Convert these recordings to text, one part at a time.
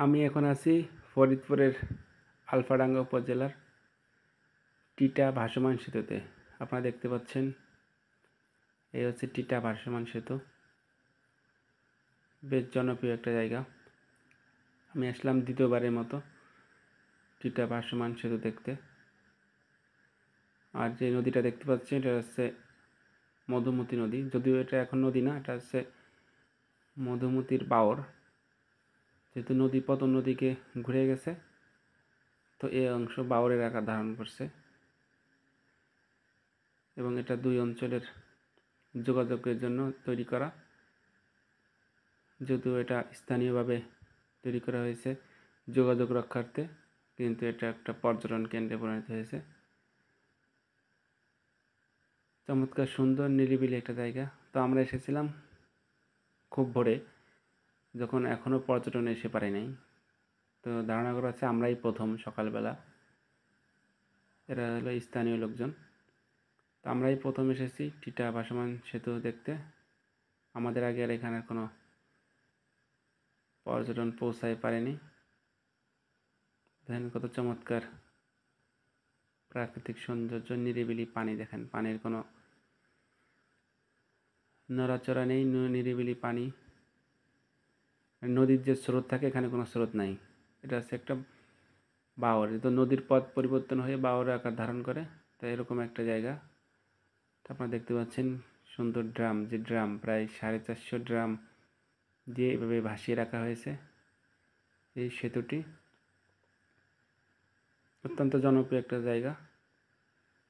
আমি এখন আছি ফরিদপুরের আলফাডাঙ্গা উপজেলার টিটা ভাসমান সেতুতে। আপনারা দেখতে পাচ্ছেন এই হচ্ছে টিটা ভাসমান সেতু। বেশ জনপ্রিয় একটা জায়গা। আমি আসলাম দ্বিতীয়বারের মতো টিটা ভাসমান সেতু দেখতে। আর যে নদীটা দেখতে পাচ্ছেন এটা হচ্ছে মধুমতি নদী। যদিও এটা এখন নদী না, এটা হচ্ছে মধুমতির বাওর। যেহেতু নদী পতন নদীকে ঘুরে গেছে, তো এই অংশ বাওরের আকার ধারণ করছে এবং এটা দুই অঞ্চলের যোগাযোগের জন্য তৈরি করা। যদিও এটা স্থানীয়ভাবে তৈরি করা হয়েছে যোগাযোগ রক্ষার্থে, কিন্তু এটা একটা পর্যটন কেন্দ্রে পরিণত হয়েছে। চমৎকার সুন্দর নিরিবিলি একটা জায়গা। তো আমরা এসেছিলাম খুব ভোরে, যখন এখনও পর্যটন এসে পারে নাই। তো ধারণা করা হচ্ছে আমরাই প্রথম সকালবেলা। এরা হলো স্থানীয় লোকজন। তো আমরাই প্রথম এসেছি টিটা ভাসমান সেতু দেখতে। আমাদের আগে আর এখানের কোনো পর্যটন পৌঁছায় পারেনি। দেখেন কত চমৎকার প্রাকৃতিক সৌন্দর্য, নিরিবিলি পানি। দেখেন পানির কোনো নড়াচড়া নেই, নিরিবিলি পানি। নদীর যে স্রোত থাকে এখানে কোনো স্রোত নাই। এটা হচ্ছে একটা বাওর। তো নদীর পথ পরিবর্তন হয়ে বাওরের আকার ধারণ করে, তো এরকম একটা জায়গা। আপনারা দেখতে পাচ্ছেন সুন্দর ড্রাম, যে ড্রাম প্রায় 450 ড্রাম দিয়ে এভাবে ভাসিয়ে রাখা হয়েছে। এই সেতুটি অত্যন্ত জনপ্রিয় একটা জায়গা।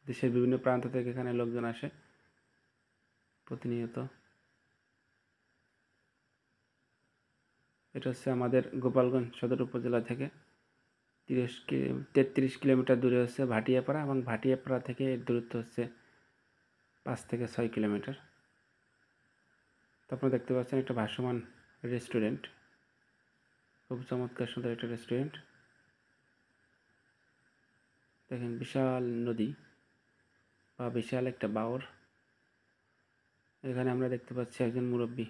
দেশের বিভিন্ন প্রান্ত থেকে এখানে লোকজন আসে প্রতিনিয়ত। এটা হচ্ছে আমাদের গোপালগঞ্জ সদর উপজেলা থেকে 33 কিলোমিটার দূরে হচ্ছে ভাটিয়াপাড়া, এবং ভাটিয়াপাড়া থেকে এর দূরত্ব হচ্ছে 5 থেকে 6 কিলোমিটার। তো আপনারা দেখতে পাচ্ছেন একটা ভাসমান রেস্টুরেন্ট, খুব চমৎকার সুন্দর একটা রেস্টুরেন্ট। দেখেন বিশাল নদী বা বিশাল একটা বাওর। এখানে আমরা দেখতে পাচ্ছি একজন মুরব্বী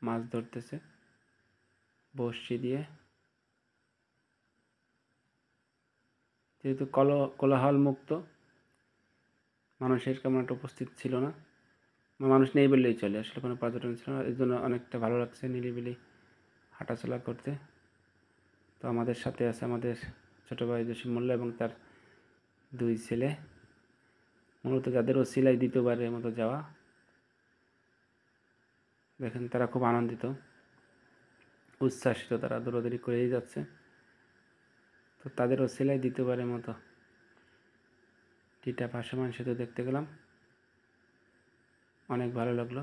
মাছ ধরতেছে বড়শি দিয়ে। যেহেতু কোলাহল মুক্ত, মানুষের কেমন একটা উপস্থিত ছিল না, মানুষ নেই বললেই চলে, আসলে কোনো পর্যটন ছিল না। এর জন্য অনেকটা ভালো লাগছে নিরিবিলি হাঁটাচলা করতে। তো আমাদের সাথে আছে আমাদের ছোটো ভাই জসিম মোল্লা এবং তার 2 ছেলে, মূলত যাদের ওসিলায় দ্বিতীয়বারের মতো যাওয়া। দেখেন তারা খুব আনন্দিত, উচ্ছ্বাসিত, তারা দৌড়াদৌড়ি করেই যাচ্ছে। তো তাদের ওসিলায় দ্বিতীয়বারের মতো টিটা ভাসমান সেতু দেখতে গেলাম, অনেক ভালো লাগলো।